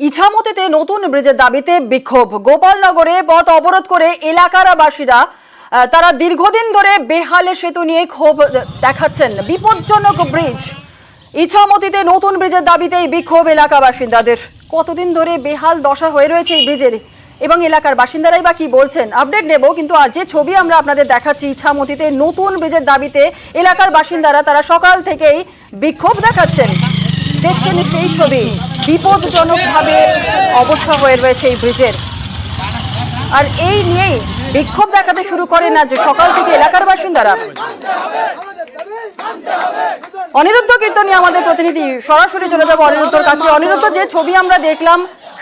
ইছামতিতে নতুন ব্রিজের দাবিতে বিক্ষোভ। গোপালনগরে পথ অবরোধ করে এলাকার বাসীরা তারা দীর্ঘদিন ধরে বেহালে সেতু নিয়ে ক্ষোভ দেখাচ্ছেন। বিপজ্জনক ব্রিজ ইছামতিতে নতুন ব্রিজের দাবিতে বিক্ষোভ এলাকা বাসিন্দাদের। কতদিন ধরে বেহাল দশা হয়ে রয়েছে এই ব্রিজের এবং এলাকার বাসিন্দারাই বা কি বলছেন আপডেট নেব। কিন্তু আজ যে ছবি আমরা আপনাদের দেখাচ্ছি ইছামতিতে নতুন ব্রিজের দাবিতে এলাকার বাসিন্দারা তারা সকাল থেকেই বিক্ষোভ দেখাচ্ছেন। দেখছেন সেই ছবি, বিপদজনকভাবে অবস্থা হয়ে রয়েছে এই ব্রিজের। আর এই নিয়েই বিক্ষোভ দেখাতে শুরু করেন আজ সকাল থেকে এলাকার বাসিন্দারা। অনিরুদ্ধ কীর্তনী আমাদের প্রতিনিধি, সরাসরি চলে যাবো অনিরুদ্ধর কাছে। অনিরুদ্ধ, যে ছবি আমরা দেখলাম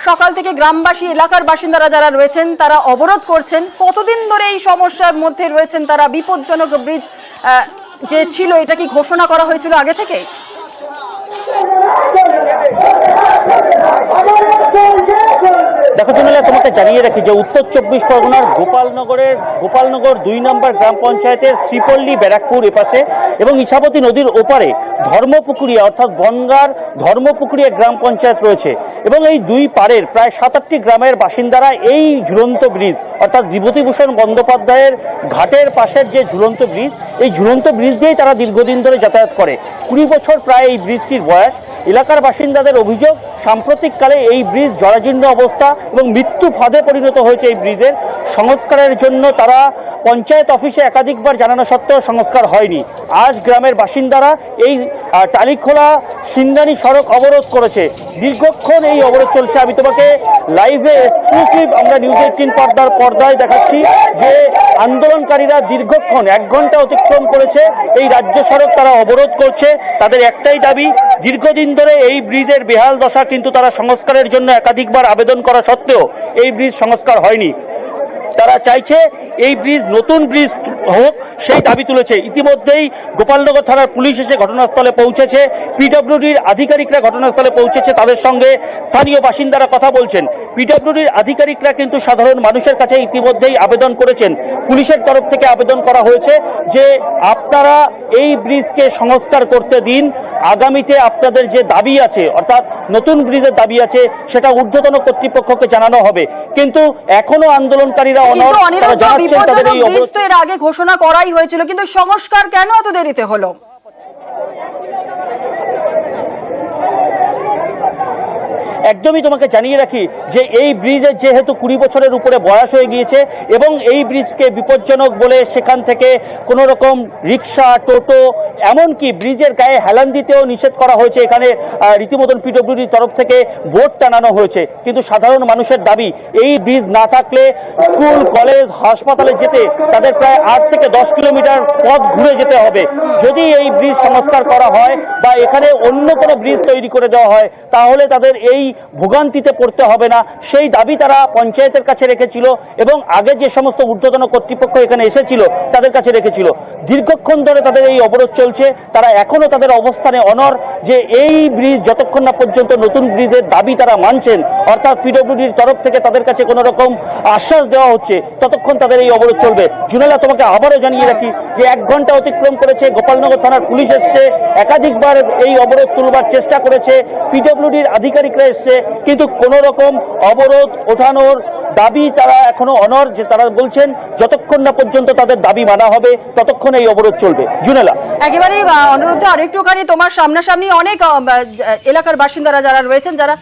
সকাল থেকে গ্রামবাসী এলাকার বাসিন্দারা যারা রয়েছেন তারা অবরোধ করছেন, কতদিন ধরে এই সমস্যার মধ্যে রয়েছেন তারা? বিপদজনক ব্রিজ যে ছিল এটা কি ঘোষণা করা হয়েছিল আগে থেকে? দেখো জুনেলা, তোমাকে জানিয়ে রাখি যে উত্তর 24 পরগনার গোপালনগর 2 নম্বর গ্রাম পঞ্চায়েতের শ্রীপল্লী ব্যারাকপুর এপাশে এবং ইছামতি নদীর ওপারে ধর্মপুকুরিয়া অর্থাৎ বনগাঁর ধর্মপুকুরিয়া গ্রাম পঞ্চায়েত রয়েছে এবং এই দুই পাড়ের প্রায় 7-8টি গ্রামের বাসিন্দারা এই ঝুলন্ত ব্রিজ অর্থাৎ বিভূতিভূষণ বন্দ্যোপাধ্যায়ের ঘাটের পাশের যে ঝুলন্ত ব্রিজ, এই ঝুলন্ত ব্রিজ দিয়েই তারা দীর্ঘদিন ধরে যাতায়াত করে। 20 বছর প্রায় এই ব্রিজটির বয়স। এলাকার বাসিন্দাদের অভিযোগ, সাম্প্রতিককালে এই ব্রিজ জরাজীর্ণ অবস্থা এবং মৃত্যু ফাঁদে পরিণত হয়েছে। এই ব্রিজের সংস্কারের জন্য তারা পঞ্চায়েত অফিসে একাধিকবার জানানো সত্ত্বেও সংস্কার হয়নি। আজ গ্রামের বাসিন্দারা এই টালিখোলা সিন্দানি সড়ক অবরোধ করেছে। দীর্ঘক্ষণ এই অবরোধ চলছে। আমি তোমাকে লাইভে এক্সক্লুসিভ আমরা নিউজ 18 পর্দায় দেখাচ্ছি যে আন্দোলনকারীরা দীর্ঘক্ষণ 1 ঘন্টা অতিক্রম করেছে এই রাজ্য সড়ক তারা অবরোধ করছে। তাদের একটাই দাবি, দীর্ঘদিন ধরে এই ব্রিজের বেহাল দশা, কিন্তু তারা সংস্কারের জন্য একাধিকবার আবেদন করা সত্ত্বেও এই ব্রিজ সংস্কার হয়নি। তারা চাইছে এই ব্রিজ নতুন ব্রিজ হোক, সেই দাবি তুলেছে। ইতিমধ্যেই গোপালনগর থানার পুলিশ এসে ঘটনাস্থলে পৌঁছেছে, পিডব্লিউডির আধিকারিকরা ঘটনাস্থলে পৌঁছেছে, তাদের সঙ্গে স্থানীয় বাসিন্দারা কথা বলছেন। পিডব্লিউডির আধিকারিকরা কিন্তু সাধারণ মানুষের কাছে ইতিমধ্যেই আবেদন করেছেন। পুলিশের তরফ থেকে আবেদন করা হয়েছে যে আপনারা এই ব্রিজকে সংস্কার করতে দিন, আগামীতে আপনাদের যে দাবি আছে অর্থাৎ নতুন ব্রিজের দাবি আছে সেটা ঊর্ধ্বতন কর্তৃপক্ষকে জানানো হবে। কিন্তু এখনো আন্দোলনকারীরা এর আগে ঘোষণা করাই হয়েছিল, কিন্তু সংস্কার কেন এত দেরিতে হলো? একদমই তোমাকে জানিয়ে রাখি যে এই ব্রিজের যেহেতু 20 বছরের উপরে বয়স হয়ে গিয়েছে এবং এই ব্রিজকে বিপজ্জনক বলে সেখান থেকে কোনো রকম রিক্সা, টোটো, এমনকি ব্রিজের গায়ে হেলান দিতেও নিষেধ করা হয়েছে। এখানে রীতিমতন পিডব্লিউডির তরফ থেকে বোর্ড টানানো হয়েছে। কিন্তু সাধারণ মানুষের দাবি, এই ব্রিজ না থাকলে স্কুল, কলেজ, হাসপাতালে যেতে তাদের প্রায় 8 থেকে 10 কিলোমিটার পথ ঘুরে যেতে হবে। যদি এই ব্রিজ সংস্কার করা হয় বা এখানে অন্য কোনো ব্রিজ তৈরি করে দেওয়া হয় তাহলে তাদের এই ভোগান্তিতে পড়তে হবে না। সেই দাবি তারা পঞ্চায়েতের কাছে রেখেছিল এবং আগে যে সমস্ত ঊর্ধ্বতন কর্তৃপক্ষ এখানে এসেছিল তাদের কাছে রেখেছিল। দীর্ঘক্ষণ ধরে তাদের এই অবরোধ চলছে। তারা এখনো তাদের অবস্থানে অনড় যে এই ব্রিজ যতক্ষণ না পর্যন্ত নতুন ব্রিজের দাবি তারা মানছেন, অর্থাৎ পিডব্লিউডির তরফ থেকে তাদের কাছে কোনো রকম আশ্বাস দেওয়া হচ্ছে, ততক্ষণ তাদের এই অবরোধ চলবে। জুনেলা, তোমাকে আবারও জানিয়ে রাখি যে 1 ঘন্টা অতিক্রম করেছে, গোপালনগর থানার পুলিশ এসছে, একাধিকবার এই অবরোধ তুলবার চেষ্টা করেছে, পিডব্লিউডির আধিকারিকরা এসছে, কিন্তু কোন রকম অবরোধ ওঠানোর দাবি তারা এখনো অনড়। যে তারা বলছেন যতক্ষণ না পর্যন্ত তাদের দাবি মানা হবে ততক্ষণ এই অবরোধ চলবে। জুনেলা, একেবারে অনুরোধ আরেকটুখানি, তোমার সামনাসামনি অনেক এলাকার বাসিন্দারা যারা রয়েছেন, যারা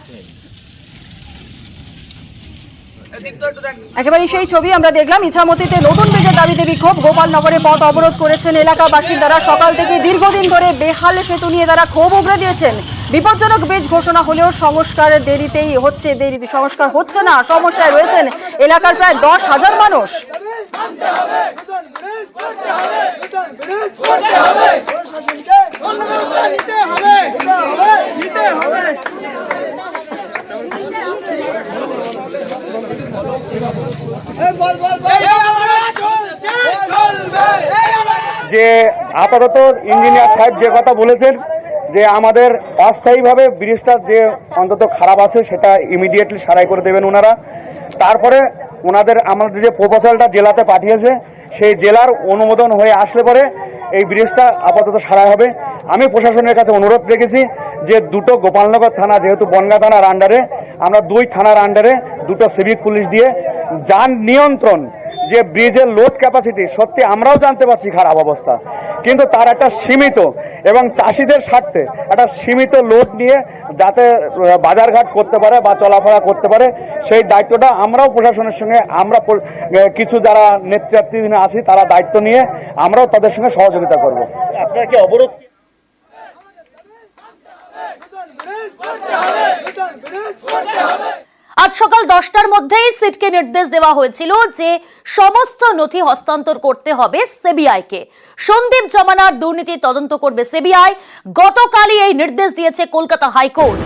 একেবারে সেই ছবি আমরা দেখলাম। ইছামতিতে নতুন ব্রিজের দাবিতে বিক্ষোভ, গোপালনগরে পথ অবরোধ করেছেন এলাকা বাসিন্দারা। সকাল থেকে দীর্ঘদিন ধরে বেহাল সেতু নিয়ে তারা ক্ষোভ উগরে দিয়েছেন। বিপজ্জনক ব্রিজ ঘোষণা হলেও সংস্কারের দেরিতেই হচ্ছে, সংস্কার হচ্ছে না। সমস্যায় রয়েছেন এলাকার প্রায় 10,000 মানুষ। যে আপাতত ইঞ্জিনিয়ার সাহেব যে কথা বলেছেন যে আমাদের অস্থায়ীভাবে ব্রিজটা যে অন্তত খারাপ আছে সেটা ইমিডিয়েটলি সারাই করে দেবেন ওনারা। তারপরে আমাদের যে প্রপোজালটা জেলাতে পাঠিয়েছে সেই জেলার অনুমোদন হয়ে আসলে পরে এই ব্রিজটা আপাতত সারাই হবে। আমি প্রশাসনের কাছে অনুরোধ রেখেছি যে দুটো গোপালনগর থানা, যেহেতু বনগাঁ থানার আন্ডারে, আমরা 2 থানার আন্ডারে 2টো সিভিক পুলিশ দিয়ে যান নিয়ন্ত্রণ, যে ব্রিজের লোড ক্যাপাসিটি সত্যি আমরাও জানতে পারছি খারাপ অবস্থা, কিন্তু তার একটা সীমিত এবং চাষিদের স্বার্থে একটা সীমিত লোড নিয়ে যাতে বাজারঘাট করতে পারে বা চলাফেরা করতে পারে, সেই দায়িত্বটা আমরাও প্রশাসনের সঙ্গে কিছু যারা নেতৃত্বাধীন আছি তারা দায়িত্ব নিয়ে আমরাও তাদের সঙ্গে সহযোগিতা করব। আপনারা কি অবরোধ আজ সকাল 10টার মধ্যেই সিটকে নির্দেশ দেওয়া হয়েছিল যে সমস্ত নথি হস্তান্তর করতে হবে সিবিআইকে। সন্দীপ জমানার দুর্নীতি তদন্ত করবে সিবিআই। গতকালই এই নির্দেশ দিয়েছে কলকাতা হাইকোর্ট।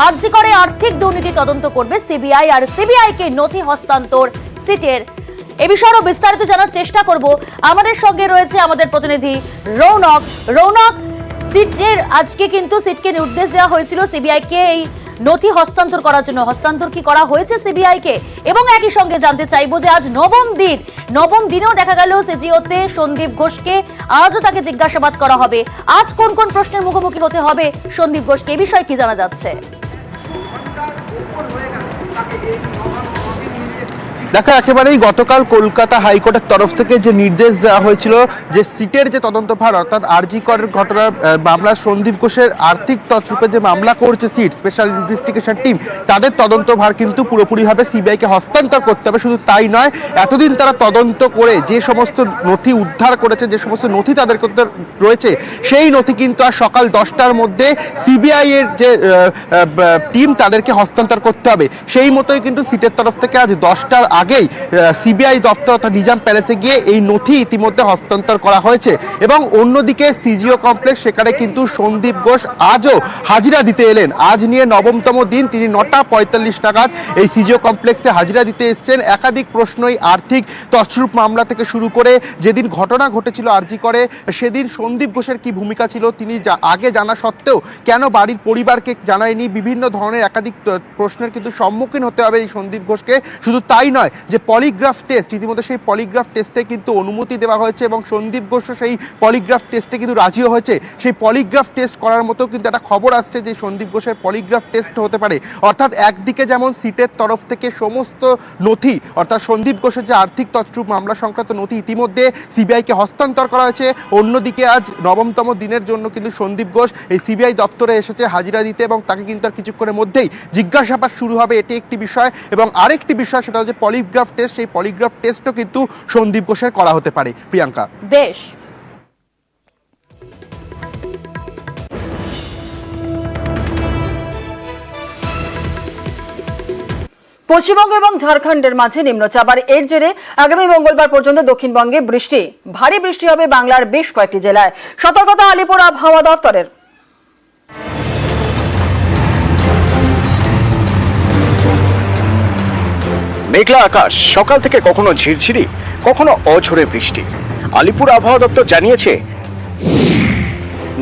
আরজি করে আর্থিক দুর্নীতি তদন্ত করবে সিবিআই, আর সিবিআইকে নথি হস্তান্তর সিটের। এ বিষয়ে আরো বিস্তারিত জানার চেষ্টা করব। আমাদের সঙ্গে রয়েছে আমাদের প্রতিনিধি রৌনক। রৌনক, সিটের আজকে কিন্তু সিটকে নির্দেশ দেওয়া হয়েছিল সিবিআইকে এই নথি হস্তান্তর করার জন্য। হস্তান্তর কি করা হয়েছে সিবিআইকে? এবং একই সঙ্গে জানতে চাইবো যে আজ নবম দিনেও দেখা গেল সিজিওতে সন্দীপ ঘোষকে, আজও তাকে জিজ্ঞাসাবাদ করা হবে। আজ কোন কোন প্রশ্নের মুখোমুখি হতে হবে সন্দীপ ঘোষকে, এই বিষয়ে কি জানা যাচ্ছে? দেখো, একেবারেই গতকাল কলকাতা হাইকোর্টের তরফ থেকে যে নির্দেশ দেওয়া হয়েছিল যে সিটের যে তদন্তভার, অর্থাৎ আরজি করের ঘটনার মামলা সন্দীপ ঘোষের আর্থিক তছরূপে যে মামলা করছে সিট স্পেশাল ইনভেস্টিগেশন টিম, তাদের তদন্তভার কিন্তু পুরোপুরিভাবে সিবিআইকে হস্তান্তর করতে হবে। শুধু তাই নয়, এতদিন তারা তদন্ত করে যে সমস্ত নথি উদ্ধার করেছে, যে সমস্ত নথি তাদের রয়েছে, সেই নথি কিন্তু আর সকাল 10টার মধ্যে সিবিআই এর যে টিম তাদেরকে হস্তান্তর করতে হবে। সেই মতোই কিন্তু সিটের তরফ থেকে আজ 10টার আগেই সিবিআই দপ্তর অর্থাৎ নিজাম প্যালেসে গিয়ে এই নথি ইতিমধ্যে হস্তান্তর করা হয়েছে। এবং অন্যদিকে সিজিও কমপ্লেক্স, সেখানে কিন্তু সন্দীপ ঘোষ আজও হাজিরা দিতে এলেন। আজ নিয়ে 9তম দিন, তিনি 9:45 নাগাদ এই সিজিও কমপ্লেক্সে হাজিরা দিতে এসেছেন। একাধিক প্রশ্নই আর্থিক তছরূপ মামলা থেকে শুরু করে যেদিন ঘটনা ঘটেছিল আরজি করে, সেদিন সন্দীপ ঘোষের কি ভূমিকা ছিল, তিনি আগে জানা সত্ত্বেও কেন বাড়ির পরিবারকে জানায়নি, বিভিন্ন ধরনের একাধিক প্রশ্নের কিন্তু সম্মুখীন হতে হবে এই সন্দীপ ঘোষকে। শুধু তাই নয়, যে পলিগ্রাফ টেস্ট, ইতিমধ্যে সেই পলিগ্রাফ টেস্টে কিন্তু অনুমতি দেওয়া হয়েছে এবং সন্দীপ ঘোষও সেই পলিগ্রাফ টেস্টে কিন্তু রাজিও হয়েছে। সেই পলিগ্রাফ টেস্ট করার মতো কিন্তু একটা খবর আসছে যে সন্দীপ ঘোষের পলিগ্রাফ টেস্ট হতে পারে। অর্থাৎ একদিকে যেমন সিটের তরফ থেকে সমস্ত নথি, অর্থাৎ সন্দীপ ঘোষের যে আর্থিক তছরূপ মামলা সংক্রান্ত নথি ইতিমধ্যে সিবিআইকে হস্তান্তর করা হয়েছে, অন্যদিকে আজ 9তম দিনের জন্য কিন্তু সন্দীপ ঘোষ এই সিবিআই দপ্তরে এসেছে হাজিরা দিতে এবং তাকে কিন্তু আর কিছুক্ষণের মধ্যেই জিজ্ঞাসাবাদ শুরু হবে। এটি একটি বিষয়। এবং আরেকটি বিষয়, সেটা হচ্ছে পলিগ্রাফ টেস্ট। সেই পলিগ্রাফ টেস্টও কিন্তু সন্দীপ ঘোষের করা হতে পারে। প্রিয়াঙ্কা, বেশ। পশ্চিমবঙ্গ এবং ঝাড়খণ্ডের মাঝে নিম্নচাপ, আর এর জেরে আগামী মঙ্গলবার পর্যন্ত দক্ষিণবঙ্গে ভারী বৃষ্টি হবে বাংলার বেশ কয়েকটি জেলায়। সতর্কতা আলিপুর আবহাওয়া দফতরের। মেঘলা আকাশ, সকাল থেকে কখনো ঝিরঝিরি কখনো অঝোরে বৃষ্টি। আলিপুর আবহাওয়া দপ্তর জানিয়েছে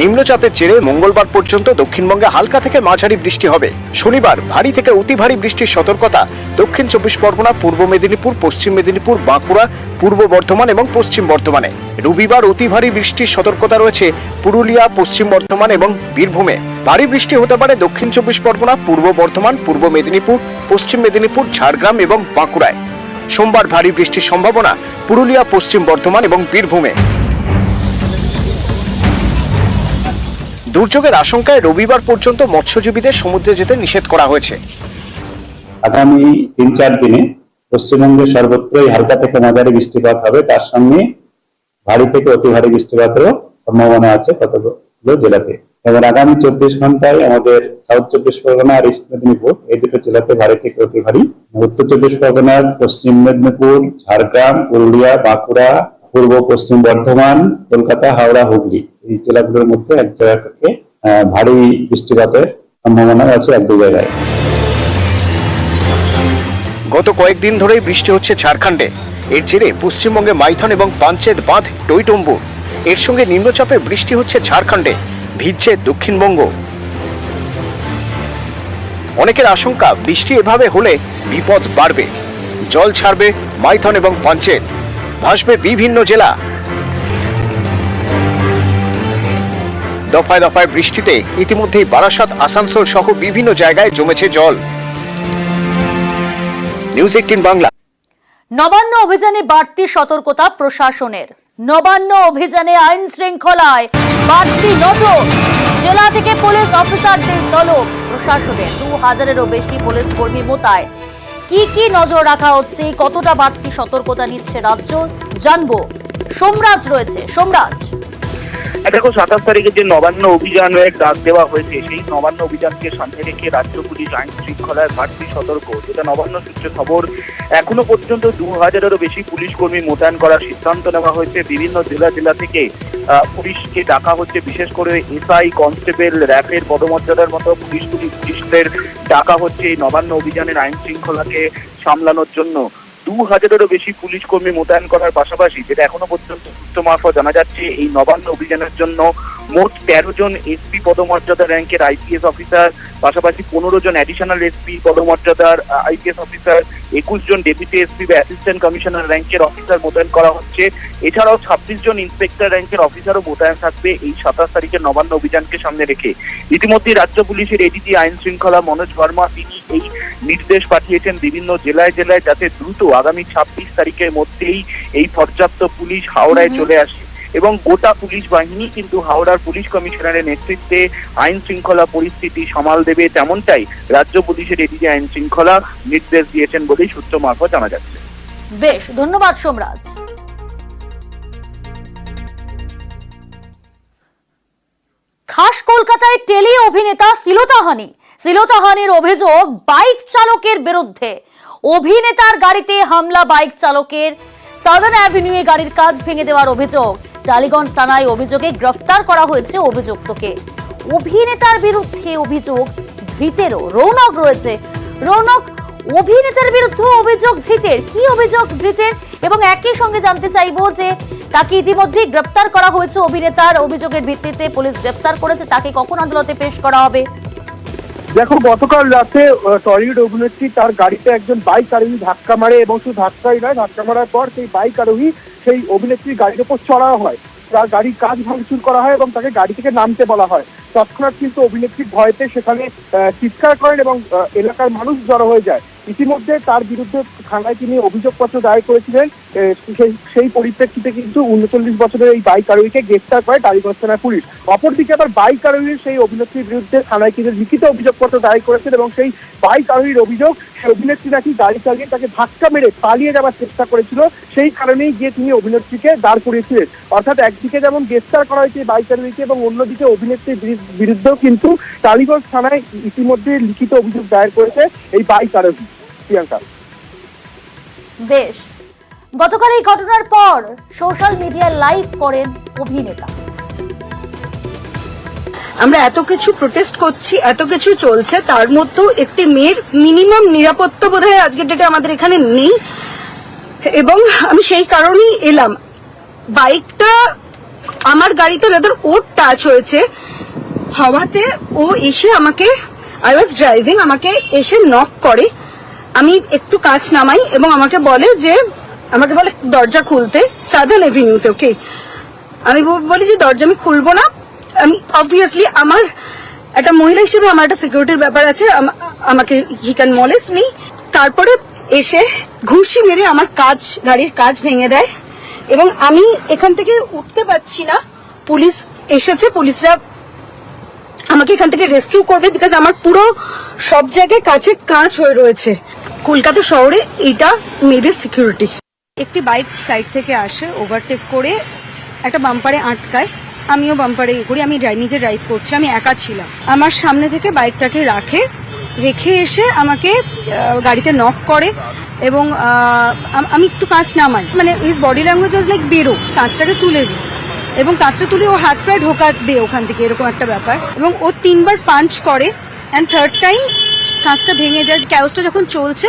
নিম্নচাপের জেরে মঙ্গলবার পর্যন্ত দক্ষিণবঙ্গে হালকা থেকে মাঝারি বৃষ্টি হবে। শনিবার ভারী থেকে অতি ভারী বৃষ্টির সতর্কতা দক্ষিণ 24 পরগনা, পূর্ব মেদিনীপুর, পশ্চিম মেদিনীপুর, বাঁকুড়া, পূর্ব বর্ধমান এবং পশ্চিম বর্ধমানে। রবিবার অতি ভারী বৃষ্টির সতর্কতা রয়েছে পুরুলিয়া, পশ্চিম বর্ধমান এবং বীরভূমে। ভারী বৃষ্টি হতে পারে দক্ষিণ 24 পরগনা, পূর্ব বর্ধমান, পূর্ব মেদিনীপুর, পশ্চিম মেদিনীপুর, ঝাড়গ্রাম এবং বাঁকুড়ায়। সোমবার ভারী বৃষ্টির সম্ভাবনা পুরুলিয়া, পশ্চিম বর্ধমান এবং বীরভূমে। দুর্যোগের আশঙ্কায় রবিবার পর্যন্ত মৎস্যজীবীদের সমুদ্রে যেতে নিষেধ করা হয়েছে। আগামী 3-4 দিনে পশ্চিমবঙ্গে সর্বত্রই হালকা থেকে মাঝারি বৃষ্টিপাত হবে, তার সঙ্গে ভারী থেকে অতি ভারী বৃষ্টিপাতেরও সম্ভাবনা আছে কতগুলো জেলাতে। এবং আগামী 24 ঘন্টায় আমাদের সাউথ 24 পরগনা আর ইস্ট মেদিনীপুর, এই দুটো জেলাতে ভারী থেকে অতি ভারী। উত্তর 24 পরগনার, পশ্চিম মেদিনীপুর, ঝাড়গ্রাম, পুরুলিয়া, বাঁকুড়া, পূর্ব পশ্চিম বর্ধমান, কলকাতা, হাওড়া, হুগলি, এই জেলাগুলোর মধ্যে এক জায়গা থেকে ভারী বৃষ্টিপাতের সম্ভাবনা আছে 1-2 জায়গায়। গত কয়েকদিন ধরেই বৃষ্টি হচ্ছে ঝাড়খণ্ডে। এর জেরে পশ্চিমবঙ্গে মাইথন এবং পাঞ্চেত বাঁধ টইটম্বুর। এর সঙ্গে নিম্নচাপে বৃষ্টি হচ্ছে ঝাড়খণ্ডে। ভিজছে দক্ষিণবঙ্গ। অনেকের আশঙ্কা বৃষ্টি এভাবে হলে বিপদ বাড়বে, জল ছাড়বে মাইথন এবং পাঞ্চেত, ভাসবে বিভিন্ন জেলা। দফায় দফায় বৃষ্টিতে ইতিমধ্যেই বারাসাত, আসানসোল সহ বিভিন্ন জায়গায় জমেছে জল। নিউজ 18 বাংলা। নবান্ন অভিযানে বাড়তি সতর্কতা প্রশাসনের। নবান্ন অভিযানে আইন শৃঙ্খলায় বাড়তি নজর। জেলা থেকে পুলিশ অফিসারদের তলব প্রশাসনের। 2000-এরও বেশি পুলিশ কর্মী মোতায়েন। কি নজর রাখা হচ্ছে, কতটা বাড়তি সতর্কতা নিচ্ছে রাজ্য, জানবো। সোমরাজ রয়েছে। সোমরাজ, দেখো 27 তারিখে যে নবান্ন অভিযানের ডাক দেওয়া হয়েছে, সেই নবান্ন অভিযানকে সামনে রেখে রাজ্য পুলিশ আইন শৃঙ্খলায় বাড়তি সতর্ক। যেটা নবান্ন সূত্রে খবর, এখনো পর্যন্ত 2000-এরও বেশি পুলিশ কর্মী মোতায়েন করার সিদ্ধান্ত নেওয়া হয়েছে। বিভিন্ন জেলা থেকে পুলিশকে ডাকা হচ্ছে, বিশেষ করে এসআই, কনস্টেবল, র্যাফের পদমর্যাদার মতো পুলিশদের ডাকা হচ্ছে এই নবান্ন অভিযানের আইন শৃঙ্খলাকে সামলানোর জন্য। 2000-এরও বেশি পুলিশ কর্মী মোতায়েন করার পাশাপাশি, যেটা এখনো পর্যন্ত সূত্র মারফত জানা যাচ্ছে, এই নবান্ন অভিযানের জন্য মোট 13 জন এসপি পদমর্যাদা র্যাঙ্কের আইপিএস অফিসার, পাশাপাশি 15 জন অ্যাডিশনাল এসপি পদমর্যাদার আইপিএস অফিসার, 21 জন ডেপুটি এসপি বা অ্যাসিস্ট্যান্ট কমিশনার র্যাঙ্কের অফিসার মোতায়েন করা হচ্ছে। এছাড়াও 26 জন ইন্সপেক্টর র্যাঙ্কের অফিসারও মোতায়েন থাকবে এই 27 তারিখের নবান্ন অভিযানকে সামনে রেখে। ইতিমধ্যে রাজ্য পুলিশের এডিজি আইন শৃঙ্খলা মনোজ বর্মা তিনি এই নির্দেশ পাঠিয়েছেন বিভিন্ন জেলায় যাতে দ্রুত আগামী 26 তারিখের মধ্যেই এই পর্যাপ্ত পুলিশ হাওড়ায় চলে আসে এবং গোটা পুলিশ বাহিনী কিন্তু হাওড়ার পুলিশ কমিশনারের নেতৃত্বে আইন শৃঙ্খলা পরিস্থিতি সামাল দেবে, তেমনটাই রাজ্য পুলিশের এডিজি আইন শৃঙ্খলা নির্দেশ দিয়েছেন বলেই সূত্র মারফত জানা যাচ্ছে। বেশ, ধন্যবাদ সোমরাজ। খাস কলকাতায় টেলি অভিনেতা শ্লীলতাহানির অভিযোগ বাইক চালকের বিরুদ্ধে। অভিনেতার গাড়িতে হামলা, বাইক চালকের সাদার্ন অ্যাভিনিউয়ে গাড়ির কাঁচ ভেঙে দেওয়ার অভিযোগ। টালিগঞ্জ থানায় অভিযোগে গ্রেফতার করা হয়েছে অভিযুক্তকে। অভিনেতার বিরুদ্ধে অভিযোগ, ধৃতেরও। রৌনক রয়েছে। রৌনক, অভিনেতার বিরুদ্ধে অভিযোগ ধৃতের, কি অভিযোগ ধৃতের? এবং একই সঙ্গে জানতে চাইবো যে তাকে ইতিমধ্যে গ্রেফতার করা হয়েছে, অভিনেতার অভিযোগের ভিত্তিতে পুলিশ গ্রেফতার করেছে, তাকে কখন আদালতে পেশ করা হবে? দেখো, গতকাল রাতে টলিউড অভিনেত্রী তার গাড়িতে একজন বাইক আরোহী ধাক্কা মারে এবং শুধু ধাক্কাই নয়, ধাক্কা মারার পর সেই বাইক আরোহী সেই অভিনেত্রীর গাড়ির উপর চড়াও হয়, তার গাড়ির কাঁচ ভাঙচুর করা হয় এবং তাকে গাড়ি থেকে নামতে বলা হয়। তৎক্ষণাৎ কিন্তু অভিনেত্রীর ভয়তে সেখানে চিৎকার করেন এবং এলাকার মানুষ জড়ো হয়ে যায়। ইতিমধ্যে তার বিরুদ্ধে থানায় তিনি অভিযোগপত্র দায়ের করেছিলেন। সেই পরিপ্রেক্ষিতে কিন্তু 39 বছরের এই বাইক আরোহীকে গ্রেফতার করে টালিগঞ্জ থানার পুলিশ। অপরদিকে আবার বাইক আরোহীর সেই অভিনেত্রীর বিরুদ্ধে থানায় কিন্তু লিখিত অভিযোগপত্র দায়ের করেছেন এবং সেই বাইক আরোহীর অভিযোগ, সেই অভিনেত্রী নাকি গাড়ি চালিয়ে তাকে ধাক্কা মেরে পালিয়ে যাওয়ার চেষ্টা করেছিল, সেই কারণেই গিয়ে তিনি অভিনেত্রীকে দাঁড় করিয়েছিলেন। অর্থাৎ একদিকে যেমন গ্রেফতার করা হয়েছে বাইক আরোহীকে এবং অন্যদিকে অভিনেত্রীর বিরুদ্ধেও কিন্তু টালিগঞ্জ থানায় ইতিমধ্যে লিখিত অভিযোগ দায়ের করেছে এই বাইক আরোহী। প্রিয়াঙ্কা, বেশ, গতকাল এই ঘটনার পর সোশ্যাল মিডিয়ায় লাইভ করেন অভিনেতা। আমরা এত কিছু প্রোটেস্ট করছি, এত কিছু চলছে, তার মধ্যেও একটি মেয়ের মিনিমাম নিরাপত্তা বোধহয় আজকের ডেটে আমাদের এখানে নেই এবং আমি সেই কারণেই এলাম। বাইকটা আমার গাড়িতে লেদার ওর টাচ হয়েছে হওয়াতে ও এসে আমাকে, আই ওয়াজ ড্রাইভিং, আমাকে এসে নক করে। আমি একটু কাঁচ নামাই এবং আমাকে বলে দরজা খুলতে, সাদার্ন এভিনিউতে। ওকে, আমি বলি যে দরজা আমি খুলবো না। আমি অবভিয়াসলি আমার একটা মহিলা হিসেবে আমার একটা সিকিউরিটির ব্যাপার আছে, আমাকে হি ক্যান মলেস্ট মি। তারপরে এসে ঘুষি মেরে আমার গাড়ির কাঁচ ভেঙে দেয় এবং আমি এখান থেকে উঠতে পারছি না। পুলিশ এসেছে, পুলিশরা আমাকে এখান থেকে রেস্কিউ করবে বিকজ আমার পুরো সব জায়গায় কাঁচ হয়ে রয়েছে। কলকাতা শহরে এটা মেয়েদের সিকিউরিটি। একটি বাইক সাইড থেকে আসে, ওভারটেক করে একটা বাম্পারে আটকায়, আমিও বাম্পারে করি। আমি নিজে ড্রাইভ করছি, আমি একা ছিলাম। আমার সামনে থেকে বাইকটাকে রেখে এসে আমাকে গাড়িতে নক করে এবং আমি একটু কাঁচ নামাই, মানে his body language was like বেরো, কাঁচটাকে তুলে দিই এবং কাঁচটা তুলে ও হাত প্রায় ঢোকাবে ওখান থেকে, এরকম একটা ব্যাপার। এবং ও 3 বার পাঞ্চ করে অ্যান্ড থার্ড টাইম কাঁচটা ভেঙে যায়। ক্যাওসটা যখন চলছে,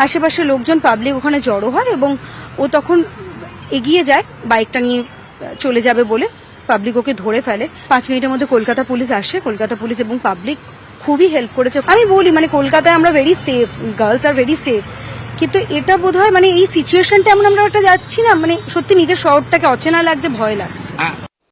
আশেপাশে লোকজন, পাবলিক ওখানে জড়ো হয় এবং ও তখন এগিয়ে যায় বাইকটা নিয়ে চলে যাবে বলে, পাবলিক ওকে ধরে ফেলে। 5 মিনিটের মধ্যে কলকাতা পুলিশ আসে, কলকাতা পুলিশ এবং পাবলিক খুবই হেল্প করেছে। আমি বলি মানে কলকাতায় আমরা very safe, girls are very safe, কিন্তু এটা বোধহয় মানে এই সিচুয়েশনটা আমরা একটা যাচ্ছি না, মানে সত্যি নিজের শহরটাকে অচেনা লাগছে, ভয় লাগছে।